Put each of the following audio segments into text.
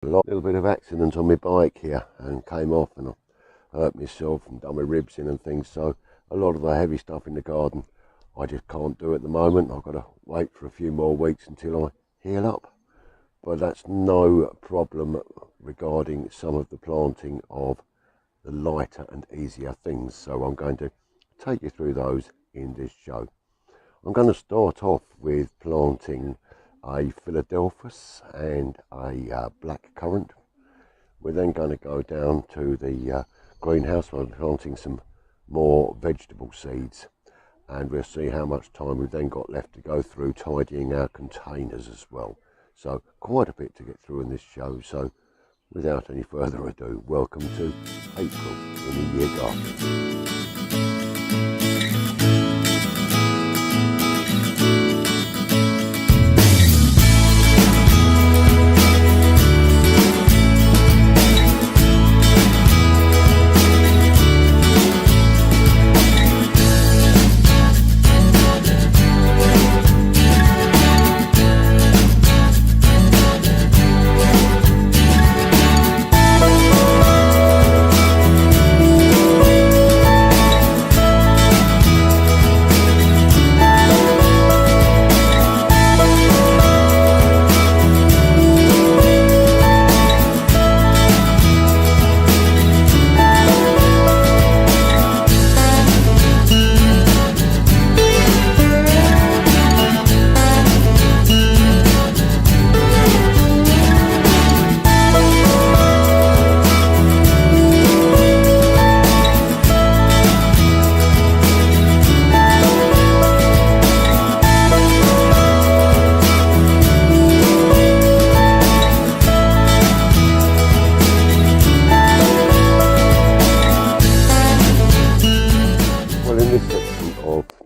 A little bit of accident on my bike here and came off and I hurt myself and done my ribs in and things, so a lot of the heavy stuff in the garden I just can't do at the moment. I've got to wait for a few more weeks until I heal up, but that's no problem regarding some of the planting of the lighter and easier things, so I'm going to take you through those in this show. I'm going to start off with planting a Philadelphus and a black currant. We're then going to go down to the greenhouse where I'm planting some more vegetable seeds, and we'll see how much time we've then got left to go through tidying our containers as well. So quite a bit to get through in this show, so without any further ado, welcome to April in a Year Garden.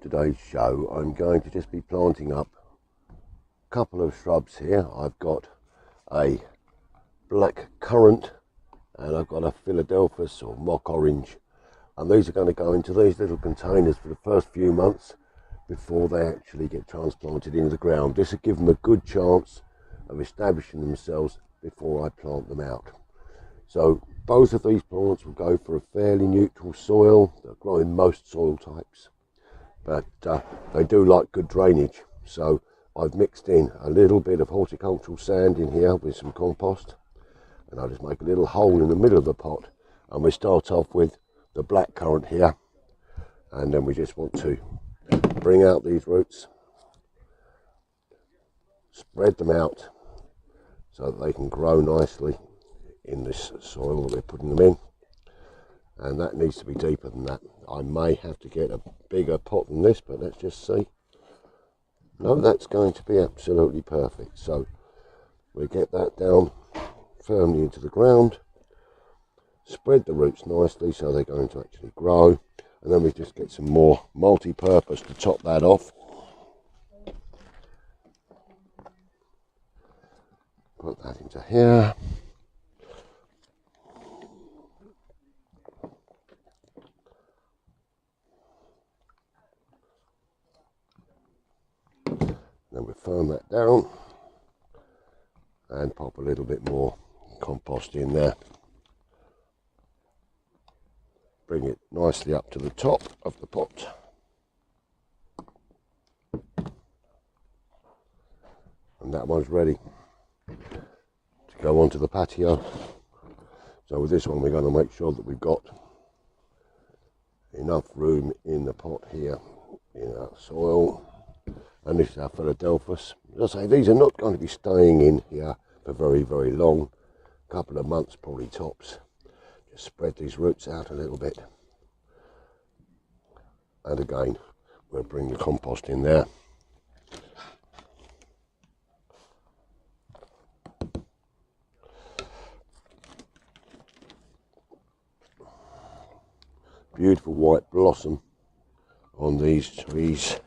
Today's show, I'm going to just be planting up a couple of shrubs here. I've got a black currant and I've got a Philadelphus or mock orange, and these are going to go into these little containers for the first few months before they actually get transplanted into the ground. This will give them a good chance of establishing themselves before I plant them out. So both of these plants will go for a fairly neutral soil. They'll grow in most soil types, but they do like good drainage, so I've mixed in a little bit of horticultural sand in here with some compost, and I'll just make a little hole in the middle of the pot, and we start off with the black currant here, and then we just want to bring out these roots, spread them out so that they can grow nicely in this soil that we're putting them in. And that needs to be deeper than that. I may have to get a bigger pot than this, but let's just see. No, that's going to be absolutely perfect. So we get that down firmly into the ground, spread the roots nicely so they're going to actually grow, and then we just get some more multi-purpose to top that off. Put that into here. Then we firm that down and pop a little bit more compost in there. Bring it nicely up to the top of the pot. And that one's ready to go onto the patio. So with this one we're going to make sure that we've got enough room in the pot here in our soil. And this is our Philadelphus. As I say, these are not going to be staying in here for very, very long. A couple of months probably tops. Just spread these roots out a little bit. And again, we'll bring the compost in there. Beautiful white blossom on these trees.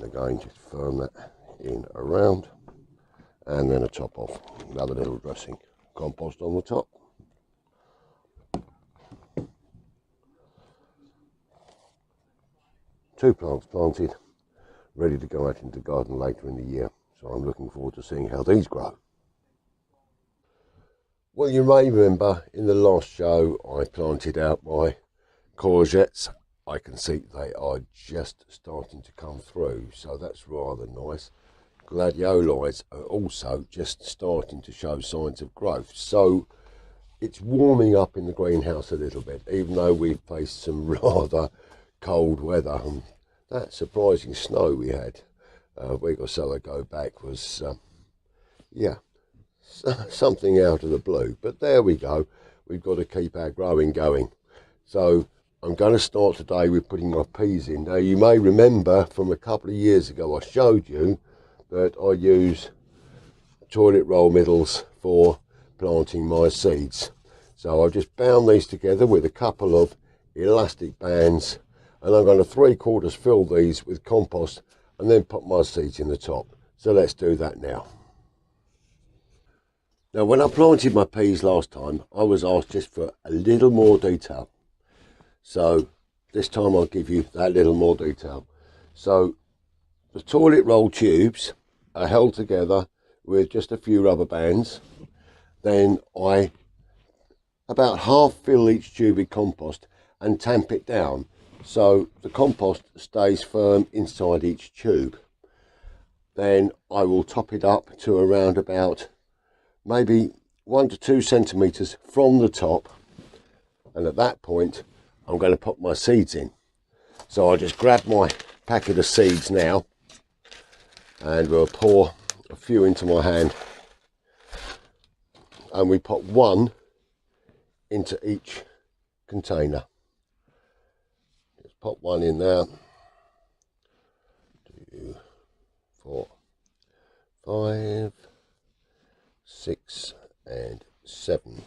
Again, just firm that in around, and then a top off, another little dressing, compost on the top. Two plants planted, ready to go out into the garden later in the year. So I'm looking forward to seeing how these grow. Well, you may remember in the last show I planted out my courgettes. I can see they are just starting to come through, so that's rather nice. Gladioli are also just starting to show signs of growth, so it's warming up in the greenhouse a little bit, even though we've faced some rather cold weather. And that surprising snow we had a week or so ago back was yeah, something out of the blue. But there we go, we've got to keep our growing going. So I'm going to start today with putting my peas in. Now, you may remember from a couple of years ago I showed you that I use toilet roll middles for planting my seeds. So I've just bound these together with a couple of elastic bands, and I'm going to 3/4 fill these with compost and then put my seeds in the top. So let's do that now. Now, when I planted my peas last time, I was asked just for a little more detail. So this time I'll give you that little more detail. So the toilet roll tubes are held together with just a few rubber bands. Then I about half fill each tube with compost and tamp it down so the compost stays firm inside each tube. Then I will top it up to around about maybe 1 to 2 centimeters from the top, and at that point I'm going to put my seeds in. So I just grab my packet of seeds now and we'll pour a few into my hand, and we put one into each container. Just pop one in there. 2, 4, 5, 6 and 7,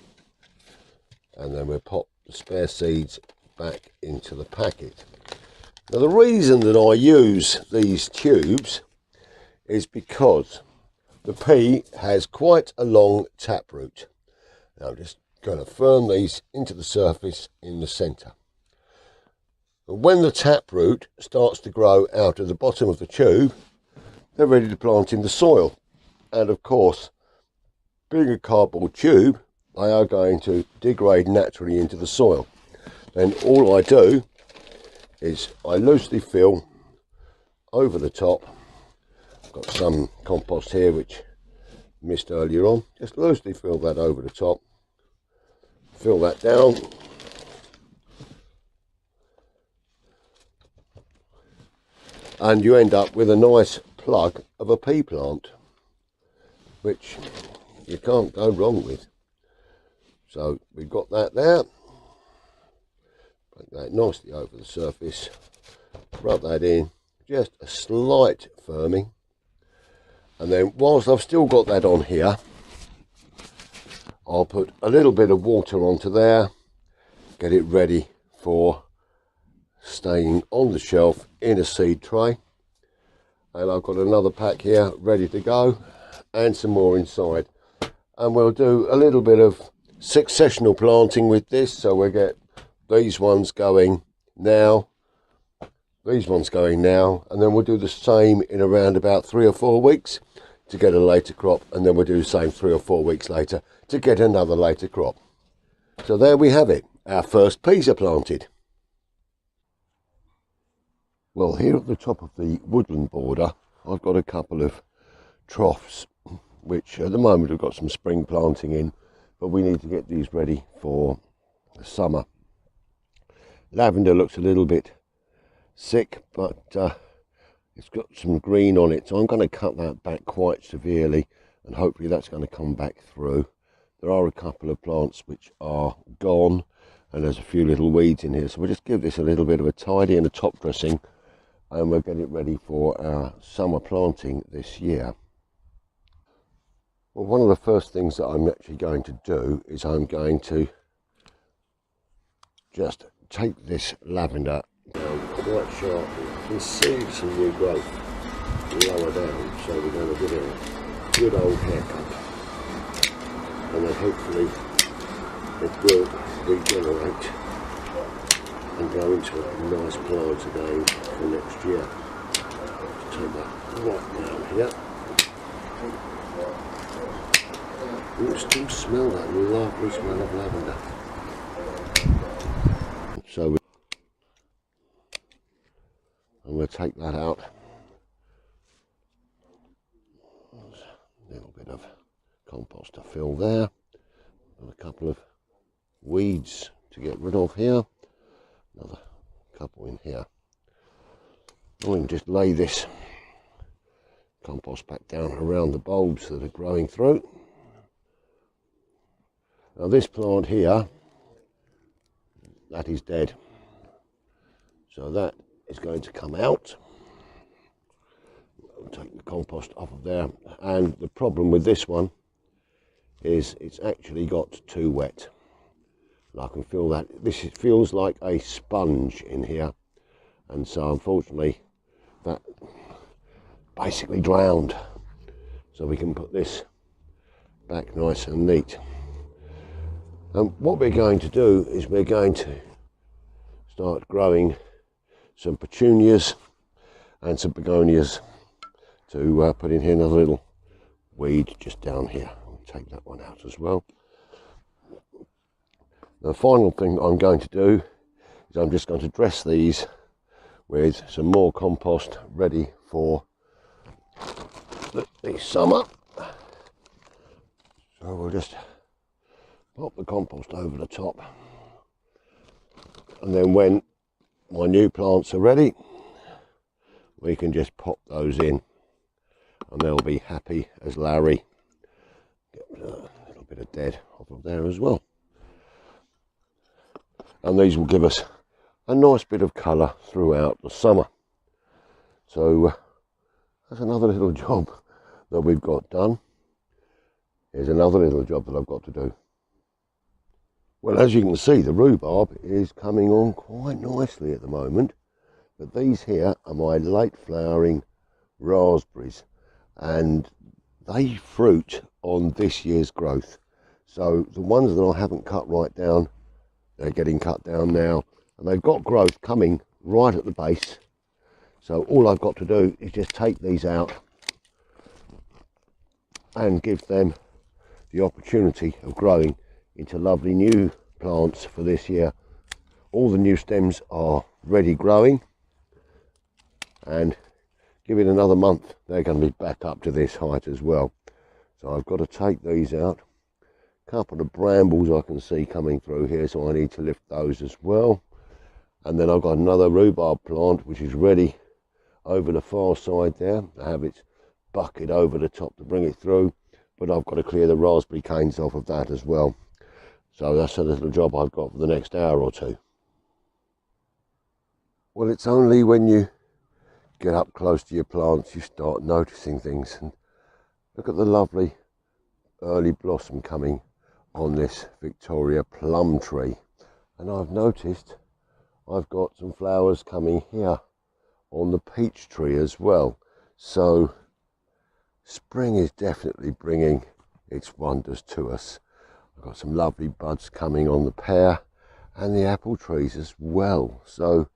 and then we'll pop the spare seeds back into the packet. Now, the reason that I use these tubes is because the pea has quite a long taproot. Now I'm just going to firm these into the surface in the centre. And when the taproot starts to grow out of the bottom of the tube, they're ready to plant in the soil. And of course, being a cardboard tube, they are going to degrade naturally into the soil. Then all I do is I loosely fill over the top. I've got some compost here which missed earlier on. Just loosely fill that over the top. Fill that down. And you end up with a nice plug of a pea plant, which you can't go wrong with. So we've got that there. Put that nicely over the surface. Rub that in. Just a slight firming. And then whilst I've still got that on here, I'll put a little bit of water onto there, get it ready for staying on the shelf in a seed tray. And I've got another pack here ready to go, and some more inside. And we'll do a little bit of successional planting with this, so we'll get these ones going now, these ones going now, and then we'll do the same in around about 3 or 4 weeks to get a later crop, and then we'll do the same 3 or 4 weeks later to get another later crop. So there we have it, our first peas are planted. Well, here at the top of the woodland border, I've got a couple of troughs, which at the moment we've got some spring planting in, but we need to get these ready for the summer. Lavender looks a little bit sick, but it's got some green on it, so I'm going to cut that back quite severely, and hopefully that's going to come back through. There are a couple of plants which are gone, and there's a few little weeds in here, so we'll just give this a little bit of a tidy and a top dressing, and we'll get it ready for our summer planting this year. Well, one of the first things that I'm actually going to do is I'm going to just take this lavender down quite sharply. You can see some new growth lower down, so we're going to give it a good old haircut, and then hopefully it will regenerate and go into a nice plant again for next year. Take that right down here. You can still smell that lovely smell of lavender. So I'm going to take that out. A little bit of compost to fill there. And a couple of weeds to get rid of here. Another couple in here. And we can just lay this compost back down around the bulbs that are growing through. Now this plant here, that is dead. So that is going to come out. I'll take the compost off of there. And the problem with this one is it's actually got too wet. And I can feel that. It feels like a sponge in here. And so unfortunately that basically drowned. So we can put this back nice and neat. And what we're going to do is we're going to start growing some petunias and some begonias to put in here. Another little weed just down here. I'll take that one out as well. The final thing I'm going to do is I'm just going to dress these with some more compost ready for the summer. So we'll just pop the compost over the top, and then when my new plants are ready we can just pop those in and they'll be happy as Larry. Get a little bit of dead off of there as well, and these will give us a nice bit of colour throughout the summer. So that's another little job that we've got done. Here's another little job that I've got to do. Well, as you can see, the rhubarb is coming on quite nicely at the moment, but these here are my late flowering raspberries, and they fruit on this year's growth. So the ones that I haven't cut right down, they're getting cut down now, and they've got growth coming right at the base. So all I've got to do is just take these out and give them the opportunity of growing into lovely new plants for this year. All the new stems are ready growing, and give it another month they're going to be back up to this height as well. So I've got to take these out. A couple of brambles I can see coming through here, so I need to lift those as well. And then I've got another rhubarb plant which is ready over the far side there. I have its bucket over the top to bring it through, but I've got to clear the raspberry canes off of that as well. So that's a little job I've got for the next hour or two. Well, it's only when you get up close to your plants you start noticing things. And look at the lovely early blossom coming on this Victoria plum tree. And I've noticed I've got some flowers coming here on the peach tree as well. So spring is definitely bringing its wonders to us. I've got some lovely buds coming on the pear and the apple trees as well. So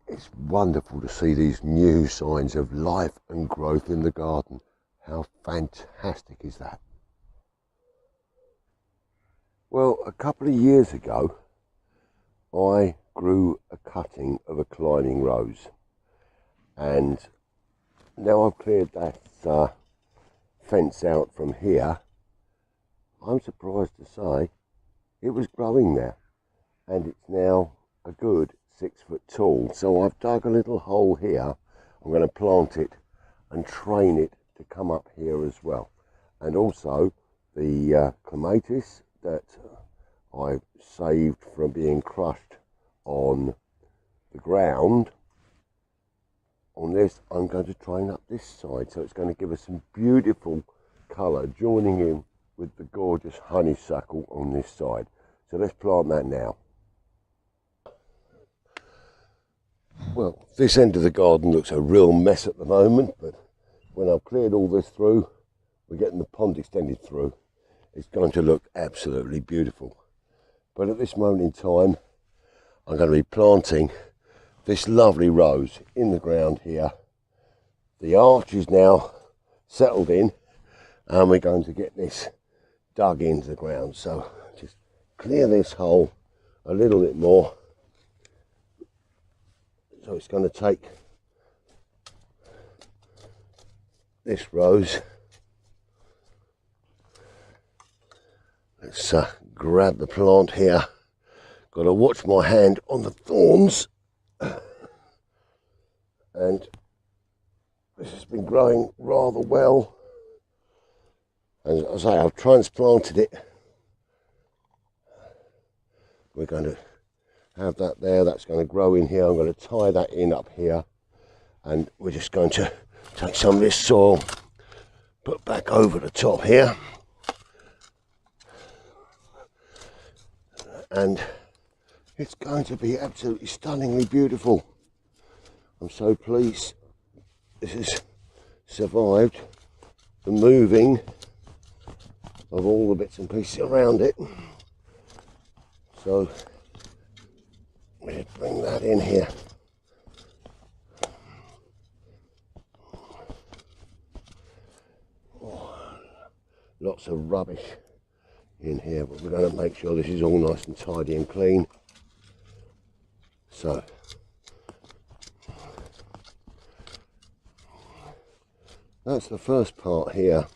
it's wonderful to see these new signs of life and growth in the garden. How fantastic is that? Well, a couple of years ago, I grew a cutting of a climbing rose, and now I've cleared that fence out from here. I'm surprised to say it was growing there, and it's now a good 6 foot tall. So I've dug a little hole here. I'm going to plant it and train it to come up here as well. And also the clematis that I saved from being crushed on the ground, on this I'm going to train up this side, so it's going to give us some beautiful colour joining in with the gorgeous honeysuckle on this side. So let's plant that now. Well, this end of the garden looks a real mess at the moment, but when I've cleared all this through, we're getting the pond extended through, it's going to look absolutely beautiful. But at this moment in time, I'm going to be planting this lovely rose in the ground here, the arch is now settled in, and we're going to get this dug into the ground. So just clear this hole a little bit more. So it's going to take this rose. Let's grab the plant here. Got to watch my hand on the thorns. And this has been growing rather well. As I say, I've transplanted it. We're going to have that there. That's going to grow in here. I'm going to tie that in up here. And we're just going to take some of this soil, put back over the top here. And it's going to be absolutely stunningly beautiful. I'm so pleased this has survived the moving of all the bits and pieces around it. So we just bring that in here. Oh, lots of rubbish in here, but we're going to make sure this is all nice and tidy and clean. So that's the first part here,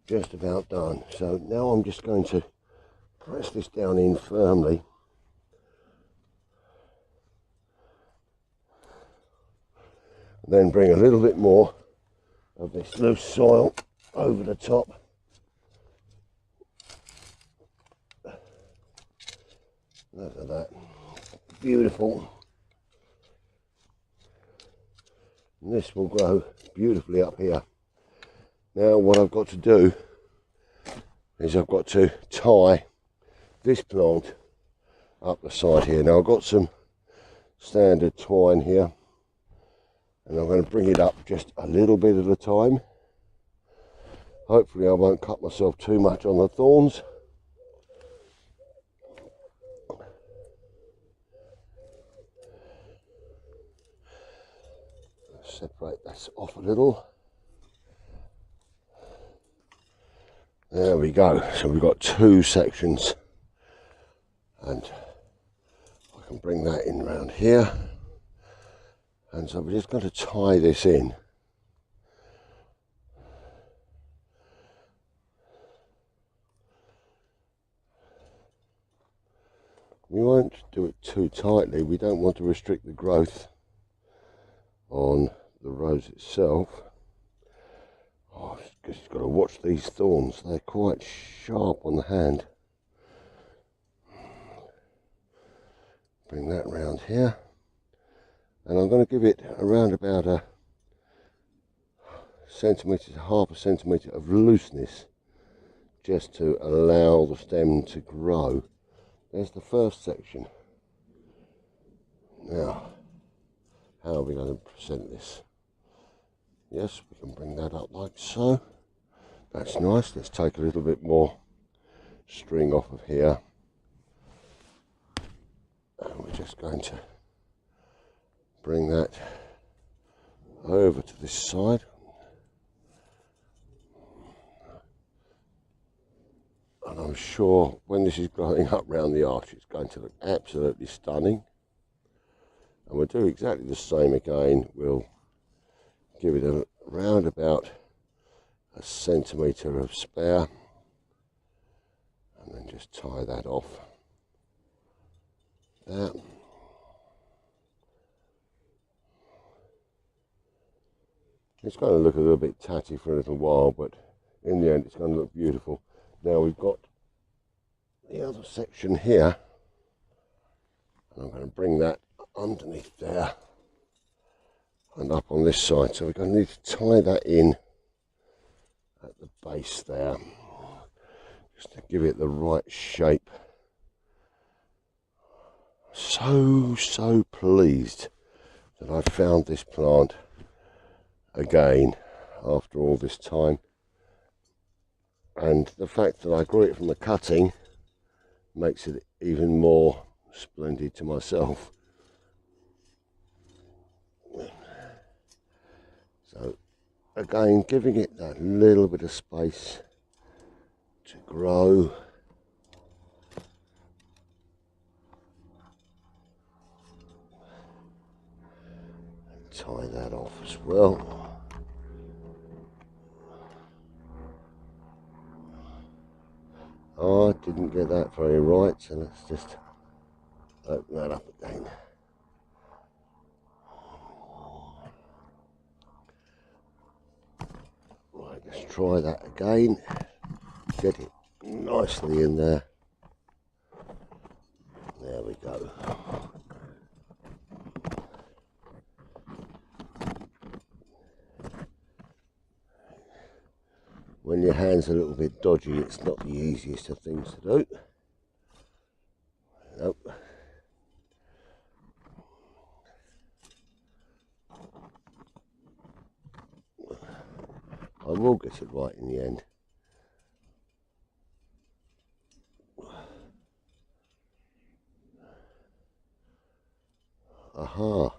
just about done. So now I'm just going to press this down in firmly. And then bring a little bit more of this loose soil over the top. Look at that. Beautiful. And this will grow beautifully up here. Now what I've got to do is I've got to tie this plant up the side here. Now I've got some standard twine here, and I'm going to bring it up just a little bit at a time. Hopefully I won't cut myself too much on the thorns. Separate this off a little. There we go. So we've got two sections, and I can bring that in around here. And so we're just going to tie this in. We won't do it too tightly. We don't want to restrict the growth on the rose itself. Oh, because you've got to watch these thorns. They're quite sharp on the hand. Bring that round here. And I'm going to give it around about a centimetre to half a centimetre of looseness, just to allow the stem to grow. There's the first section. Now, how are we going to present this? Yes, we can bring that up like so. That's nice. Let's take a little bit more string off of here. And we're just going to bring that over to this side. And I'm sure when this is growing up round the arch, it's going to look absolutely stunning. And we'll do exactly the same again. We'll give it around about a centimetre of spare, and then just tie that off there. It's going to look a little bit tatty for a little while, but in the end it's going to look beautiful. Now we've got the other section here, and I'm going to bring that underneath there and up on this side. So we're going to need to tie that in at the base there, just to give it the right shape. So pleased that I found this plant again after all this time, and the fact that I grew it from a cutting makes it even more splendid to myself. So again, giving it that little bit of space to grow. Tie that off as well. Oh, I didn't get that very right, so let's just open that up again. Right, let's try that again. Get it nicely in there. There we go. When your hand's a little bit dodgy, it's not the easiest of things to do. Nope. I will get it right in the end. Aha,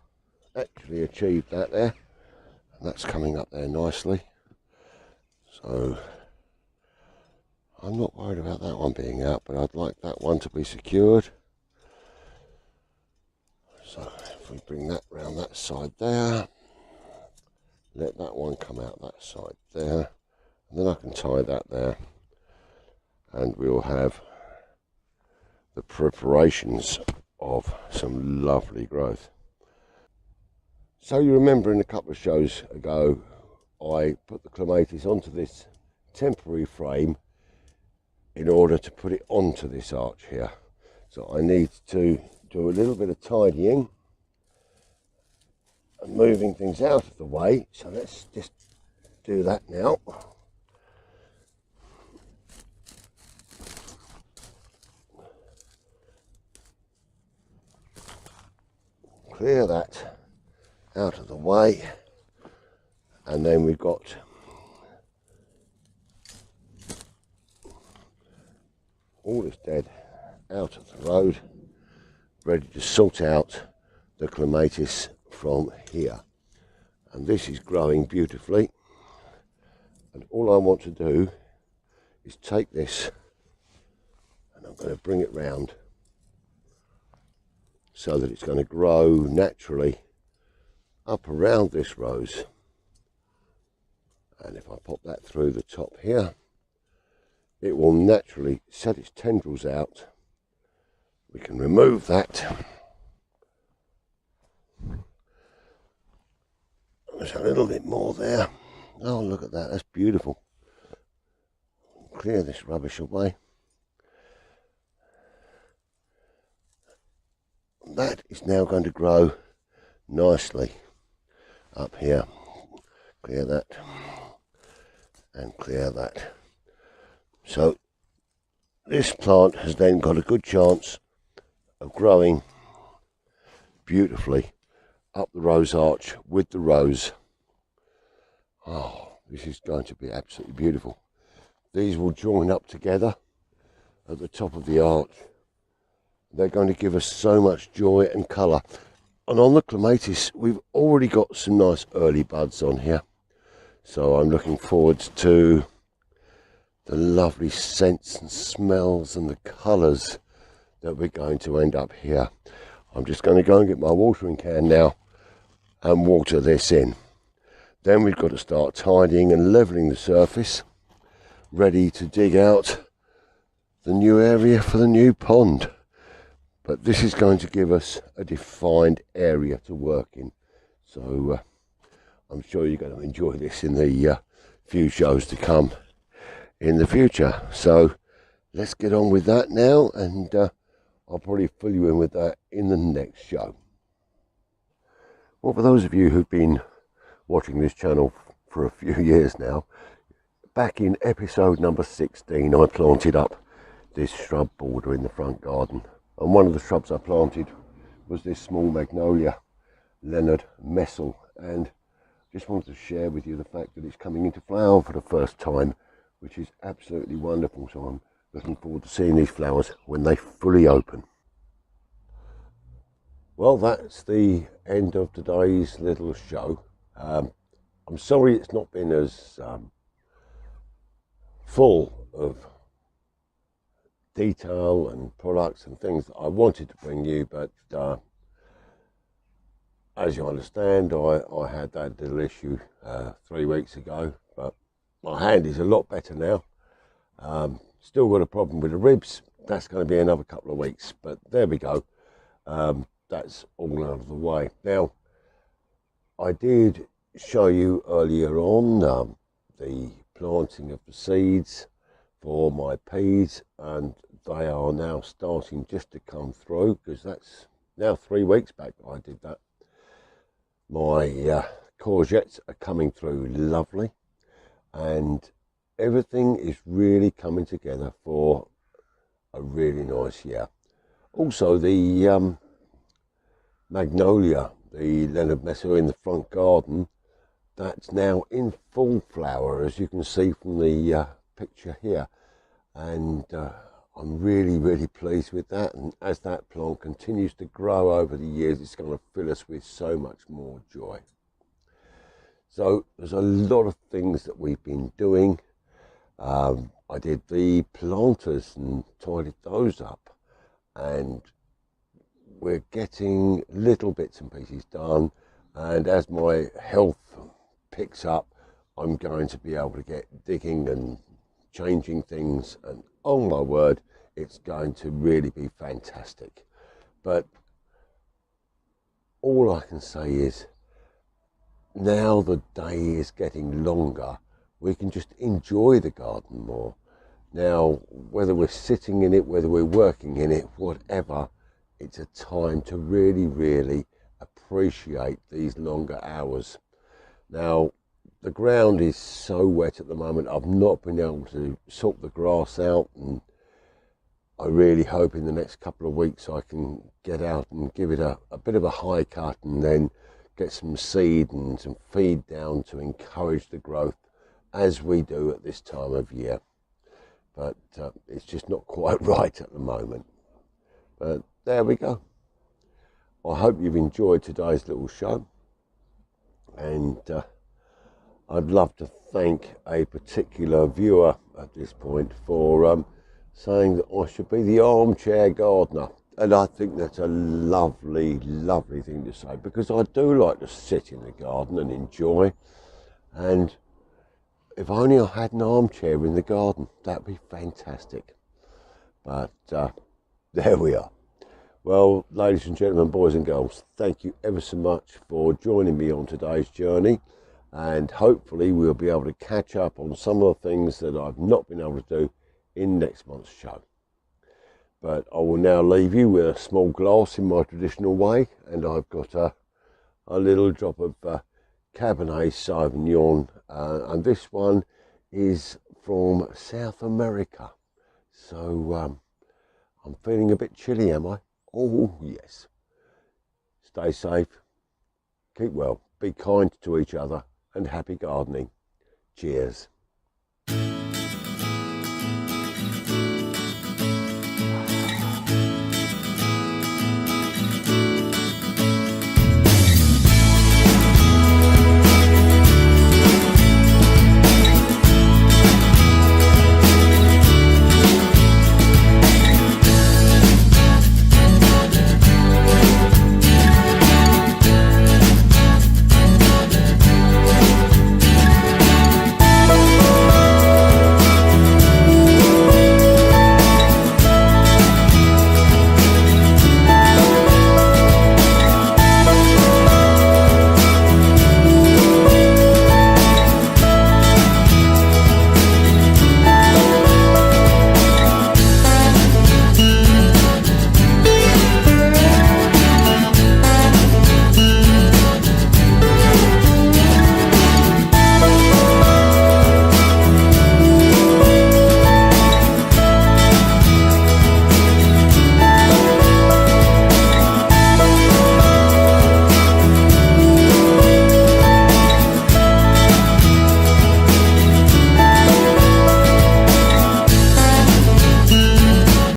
actually achieved that there. And that's coming up there nicely. So I'm not worried about that one being out, but I'd like that one to be secured. So if we bring that round that side there, let that one come out that side there, and then I can tie that there, and we'll have the preparations of some lovely growth. So you remember in a couple of shows ago, I put the clematis onto this temporary frame in order to put it onto this arch here. So I need to do a little bit of tidying and moving things out of the way. So let's just do that now. Clear that out of the way, and then we've got all this dead out of the road, ready to sort out the clematis from here. And this is growing beautifully, and all I want to do is take this and I'm going to bring it round so that it's going to grow naturally up around this rose. And if I pop that through the top here, it will naturally set its tendrils out. We can remove that. There's a little bit more there. Oh, look at that, that's beautiful. Clear this rubbish away. That is now going to grow nicely up here. Clear that and clear that. So this plant has then got a good chance of growing beautifully up the rose arch with the rose. Oh, this is going to be absolutely beautiful. These will join up together at the top of the arch. They're going to give us so much joy and colour. And on the clematis, we've already got some nice early buds on here. So I'm looking forward to the lovely scents and smells and the colours that we're going to end up here. I'm just going to go and get my watering can now and water this in. Then we've got to start tidying and levelling the surface, ready to dig out the new area for the new pond. But this is going to give us a defined area to work in. So I'm sure you're going to enjoy this in the few shows to come in the future. So let's get on with that now, and I'll probably fill you in with that in the next show. Well, for those of you who've been watching this channel for a few years now, back in episode number 16 I planted up this shrub border in the front garden, and one of the shrubs I planted was this small magnolia, Leonard Messel, and just wanted to share with you the fact that it's coming into flower for the first time, which is absolutely wonderful. So I'm looking forward to seeing these flowers when they fully open. Well, that's the end of today's little show. I'm sorry it's not been as full of detail and products and things that I wanted to bring you, but as you understand, I had that little issue 3 weeks ago, but my hand is a lot better now. Still got a problem with the ribs. That's going to be another couple of weeks, but there we go. That's all out of the way. Now, I did show you earlier on the planting of the seeds for my peas, and they are now starting just to come through, because that's now 3 weeks back I did that. My courgettes are coming through lovely, and everything is really coming together for a really nice year. Also, the magnolia, the Leonard Messer in the front garden, that's now in full flower, as you can see from the picture here, and I'm really pleased with that. And as that plant continues to grow over the years, it's going to fill us with so much more joy. So there's a lot of things that we've been doing. I did the planters and tidied those up, and we're getting little bits and pieces done, and as my health picks up, I'm going to be able to get digging and changing things, and oh my word, it's going to really be fantastic. But all I can say is, now the day is getting longer, we can just enjoy the garden more. Now, whether we're sitting in it, whether we're working in it, whatever, it's a time to really appreciate these longer hours. Now, the ground is so wet at the moment, I've not been able to sort the grass out, and I really hope in the next couple of weeks I can get out and give it a bit of a high cut, and then get some seed and some feed down to encourage the growth, as we do at this time of year. But it's just not quite right at the moment. But there we go. I hope you've enjoyed today's little show, and I'd love to thank a particular viewer at this point for saying that I should be the armchair gardener, and I think that's a lovely thing to say, because I do like to sit in the garden and enjoy, and if only I had an armchair in the garden, that'd be fantastic. But there we are. Well, ladies and gentlemen, boys and girls, thank you ever so much for joining me on today's journey, and hopefully we'll be able to catch up on some of the things that I've not been able to do in next month's show. But I will now leave you with a small glass in my traditional way, and I've got a little drop of Cabernet Sauvignon, and this one is from South America. So I'm feeling a bit chilly, am I? Oh yes. Stay safe, keep well, be kind to each other, and happy gardening. Cheers.